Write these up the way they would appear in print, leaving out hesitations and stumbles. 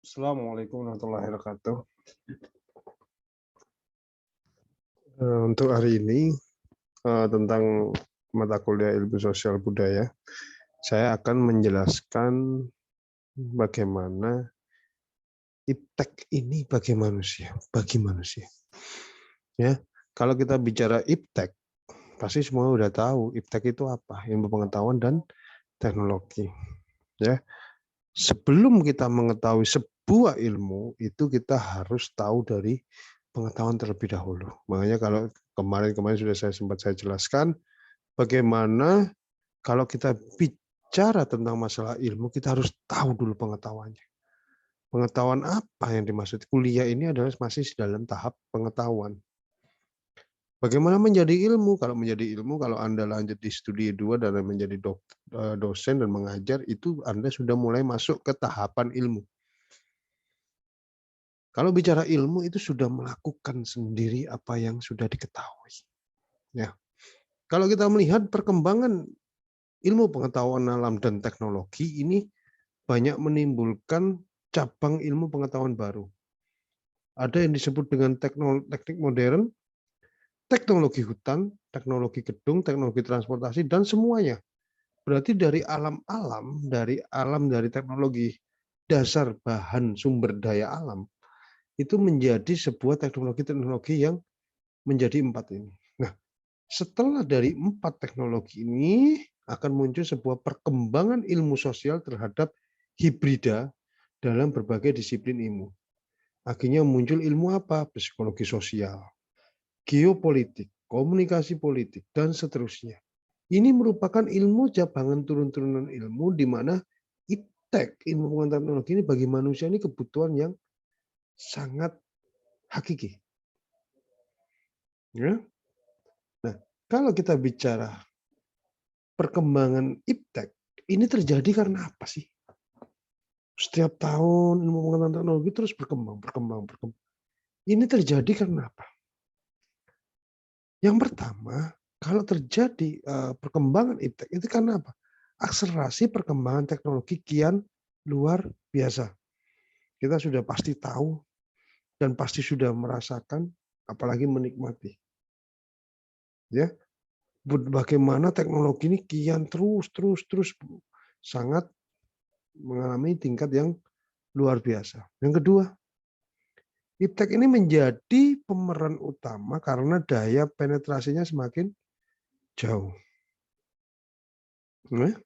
Assalamualaikum warahmatullahi wabarakatuh. Untuk hari ini tentang mata kuliah ilmu sosial budaya, saya akan menjelaskan bagaimana iptek ini bagi manusia. Ya, kalau kita bicara iptek, pasti semua udah tahu iptek itu apa, ilmu pengetahuan dan teknologi. Ya, sebelum kita mengetahui sebuah ilmu, itu kita harus tahu dari pengetahuan terlebih dahulu. Makanya kalau kemarin sudah sempat saya jelaskan, bagaimana kalau kita bicara tentang masalah ilmu, kita harus tahu dulu pengetahuannya. Pengetahuan apa yang dimaksud? Kuliah ini adalah masih dalam tahap pengetahuan. Bagaimana menjadi ilmu? Kalau menjadi ilmu, kalau Anda lanjut di studi 2 dan menjadi dosen dan mengajar, itu Anda sudah mulai masuk ke tahapan ilmu. Kalau bicara ilmu itu sudah melakukan sendiri apa yang sudah diketahui. Ya. Kalau kita melihat perkembangan ilmu pengetahuan alam dan teknologi ini banyak menimbulkan cabang ilmu pengetahuan baru. Ada yang disebut dengan teknik modern, teknologi hutan, teknologi gedung, teknologi transportasi, dan semuanya. Berarti dari alam-alam, dari teknologi dasar bahan sumber daya alam, itu menjadi sebuah teknologi-teknologi yang menjadi 4 ini. Nah, setelah dari 4 teknologi ini akan muncul sebuah perkembangan ilmu sosial terhadap hibrida dalam berbagai disiplin ilmu. Akhirnya muncul ilmu apa? Psikologi sosial, geopolitik, komunikasi politik, dan seterusnya. Ini merupakan ilmu cabangan turun-turunan ilmu di mana iptek, ilmu pengetahuan teknologi ini bagi manusia ini kebutuhan yang sangat hakiki. Ya. Nah, kalau kita bicara perkembangan iptek, ini terjadi karena apa sih? Setiap tahun ilmu pengetahuan teknologi terus berkembang. Ini terjadi karena apa? Yang pertama, kalau terjadi perkembangan iptek itu karena apa? Akselerasi perkembangan teknologi kian luar biasa. Kita sudah pasti tahu dan pasti sudah merasakan, apalagi menikmati. Ya, bagaimana teknologi ini kian terus sangat mengalami tingkat yang luar biasa. Yang kedua, iptek ini menjadi pemeran utama karena daya penetrasinya semakin jauh. Nah,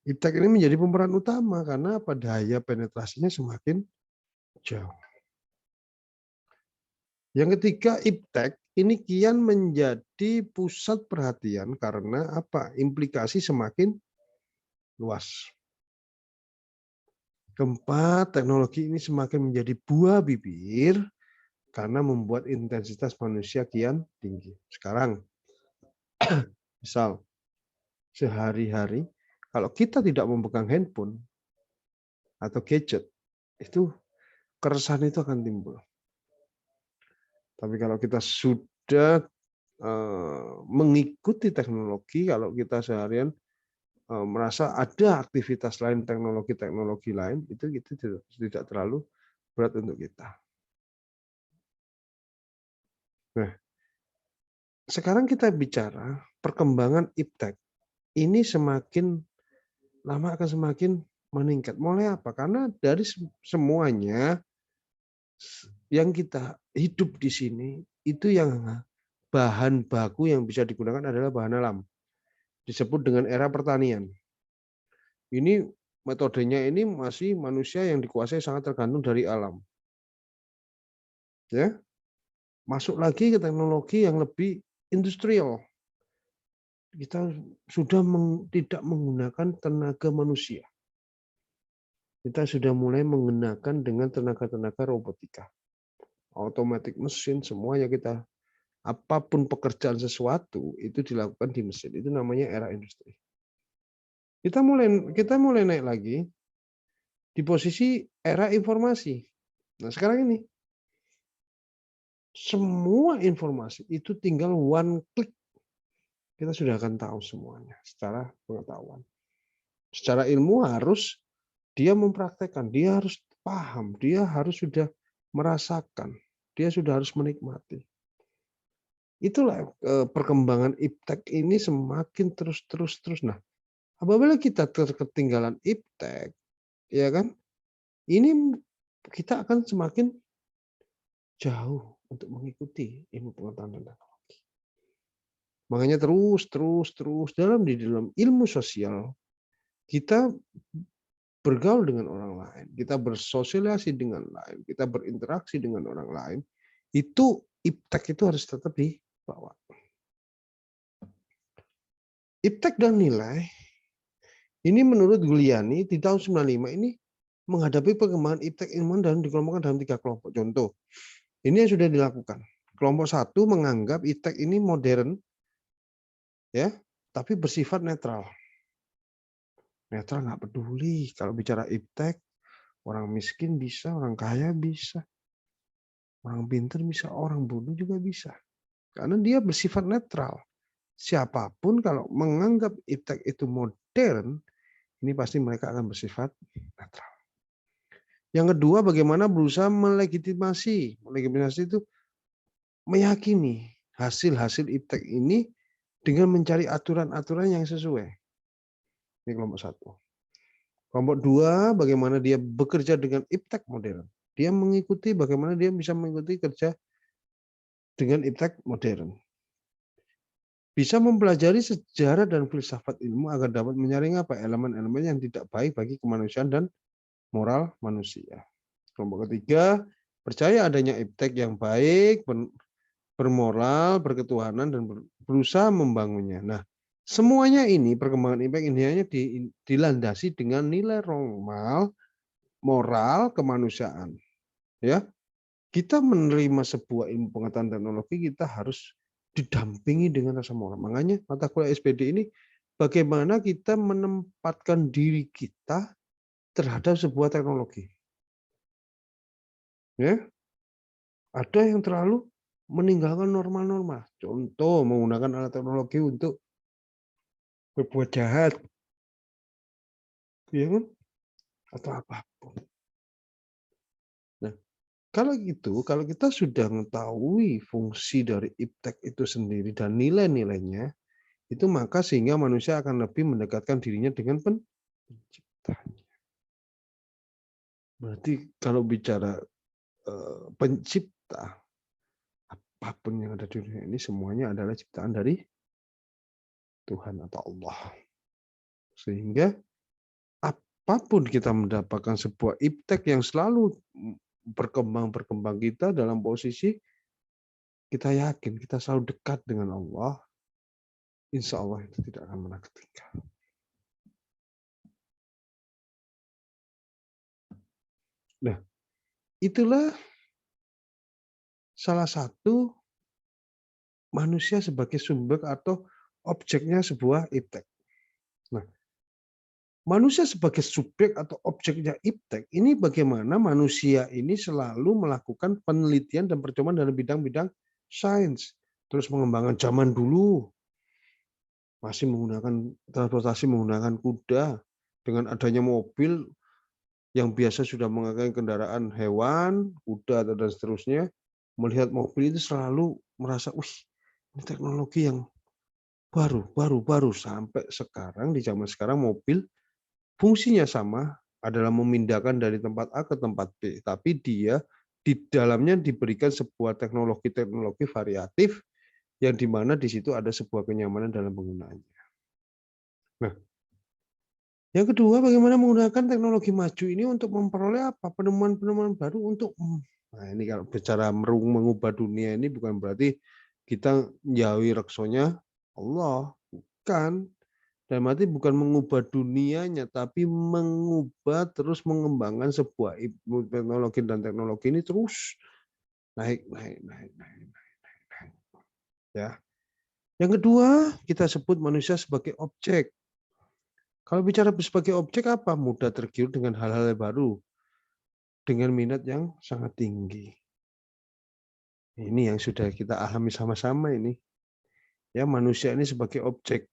iptek ini menjadi pemeran utama karena apa? Daya penetrasinya semakin jauh. Yang ketiga, iptek ini kian menjadi pusat perhatian karena apa? Implikasi semakin luas. Keempat, teknologi ini semakin menjadi buah bibir karena membuat intensitas manusia kian tinggi. Sekarang, misal, sehari-hari, kalau kita tidak memegang handphone atau gadget, itu keresahan itu akan timbul. Tapi kalau kita sudah mengikuti teknologi, kalau kita seharian merasa ada aktivitas lain, teknologi lain, itu tidak terlalu berat untuk kita. Nah, sekarang kita bicara perkembangan iptek. Ini semakin lama akan semakin meningkat. Mulai apa? Karena dari semuanya yang kita hidup di sini, itu yang bahan baku yang bisa digunakan adalah bahan alam. Disebut dengan era pertanian. Ini metodenya ini masih manusia yang dikuasai sangat tergantung dari alam. Ya, masuk lagi ke teknologi yang lebih industrial. Kita sudah tidak menggunakan tenaga manusia. Kita sudah mulai menggunakan dengan tenaga-tenaga robotika. Automatic mesin, semuanya kita, apapun pekerjaan sesuatu, itu dilakukan di mesin. Itu namanya era industri. Kita mulai naik lagi di posisi era informasi. Nah, sekarang ini, semua informasi itu tinggal one click. Kita sudah akan tahu semuanya secara pengetahuan. Secara ilmu harus dia mempraktekkan, dia harus paham, dia harus sudah merasakan, dia sudah harus menikmati. Itulah perkembangan iptek ini semakin terus. Nah, apabila kita ketinggalan iptek, ya kan, ini kita akan semakin jauh untuk mengikuti ilmu pengetahuan dan teknologi. Makanya terus di dalam ilmu sosial kita bergaul dengan orang lain, kita bersosialisasi dengan lain, kita berinteraksi dengan orang lain, itu iptek itu harus tetap dibawa. Iptek dan nilai ini menurut Giuliani di tahun 95 ini menghadapi perkembangan iptek ilmuwan dan dikelompokkan dalam 3 kelompok. Contoh, ini yang sudah dilakukan. Kelompok 1 menganggap iptek ini modern, ya, tapi bersifat netral. Netral nggak peduli kalau bicara iptek, orang miskin bisa, orang kaya bisa, orang pintar bisa, orang bodoh juga bisa. Karena dia bersifat netral. Siapapun kalau menganggap iptek itu modern, ini pasti mereka akan bersifat netral. Yang kedua, bagaimana berusaha melegitimasi. Melegitimasi itu meyakini hasil-hasil iptek ini dengan mencari aturan-aturan yang sesuai. Ini kelompok 1. Kelompok 2, bagaimana dia bekerja dengan iptek modern. Dia mengikuti bagaimana dia bisa mengikuti kerja dengan iptek modern. Bisa mempelajari sejarah dan filsafat ilmu agar dapat menyaring elemen-elemen yang tidak baik bagi kemanusiaan dan moral manusia. Kelompok ketiga, percaya adanya iptek yang baik, bermoral, berketuhanan, dan berusaha membangunnya. Nah, semuanya ini, perkembangan iptek ini hanya dilandasi dengan nilai normal, moral, kemanusiaan. Ya, kita menerima sebuah ilmu pengetahuan teknologi, kita harus didampingi dengan rasa moral. Makanya mata kuliah SPD ini bagaimana kita menempatkan diri kita terhadap sebuah teknologi. Ya, ada yang terlalu meninggalkan norma-norma. Contoh menggunakan alat teknologi untuk berbuat jahat, ya kan? Atau apapun. Nah, kalau kita sudah mengetahui fungsi dari iptek itu sendiri dan nilai-nilainya, itu maka sehingga manusia akan lebih mendekatkan dirinya dengan penciptanya. Berarti kalau bicara pencipta, apapun yang ada di dunia ini semuanya adalah ciptaan dari Tuhan atau Allah. Sehingga apapun kita mendapatkan sebuah iptek yang selalu berkembang kita dalam posisi kita yakin kita selalu dekat dengan Allah, insya Allah itu tidak akan pernah ketinggalan. Nah, itulah salah satu manusia sebagai sumber atau objeknya sebuah iptek. Nah, manusia sebagai subjek atau objeknya iptek, ini bagaimana manusia ini selalu melakukan penelitian dan percobaan dalam bidang-bidang sains. Terus mengembangkan zaman dulu, masih menggunakan transportasi menggunakan kuda, dengan adanya mobil yang biasa sudah menggunakan kendaraan hewan, kuda, dan seterusnya, melihat mobil itu selalu merasa, wih, ini teknologi yang baru, sampai sekarang, di zaman sekarang mobil fungsinya sama, adalah memindahkan dari tempat A ke tempat B, tapi dia di dalamnya diberikan sebuah teknologi variatif yang dimana di situ ada sebuah kenyamanan dalam penggunaannya. Nah, yang kedua, bagaimana menggunakan teknologi maju ini untuk memperoleh apa? Penemuan-penemuan baru untuk, nah ini kalau bicara mengubah dunia ini bukan berarti kita jauhi reksonya Allah, bukan. Dan berarti bukan mengubah dunianya, tapi mengubah terus mengembangkan sebuah ilmu teknologi dan teknologi ini terus naik. Ya. Yang kedua, kita sebut manusia sebagai objek. Kalau bicara sebagai objek apa? Mudah tergiur dengan hal-hal baru, dengan minat yang sangat tinggi. Ini yang sudah kita alami sama-sama ini. Ya, manusia ini sebagai objek.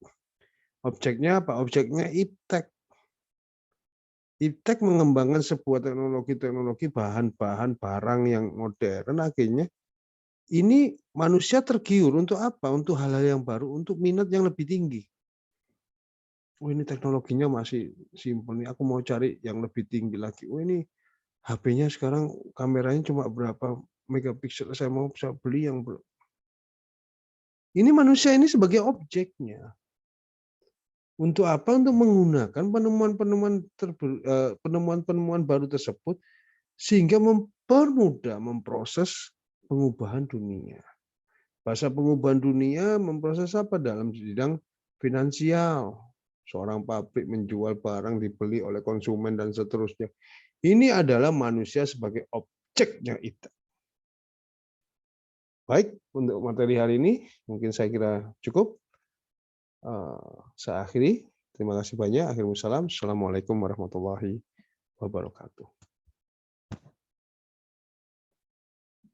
Objeknya apa? Objeknya iptek. Iptek mengembangkan sebuah teknologi-teknologi bahan-bahan barang yang modern, akhirnya ini manusia tergiur untuk apa? Untuk hal-hal yang baru, untuk minat yang lebih tinggi. Oh, ini teknologinya masih simpel nih, aku mau cari yang lebih tinggi lagi. Oh, ini HP-nya sekarang kameranya cuma berapa megapiksel, saya mau bisa beli yang ini manusia ini sebagai objeknya. Untuk apa? Untuk menggunakan penemuan-penemuan baru tersebut sehingga mempermudah memproses pengubahan dunia. Bahasa pengubahan dunia memproses apa? Dalam bidang finansial. Seorang pabrik menjual barang dibeli oleh konsumen dan seterusnya. Ini adalah manusia sebagai objeknya itu. Baik, untuk materi hari ini mungkin saya kira cukup. Saya akhiri. Terima kasih banyak. Akhirul salam. Assalamualaikum warahmatullahi wabarakatuh.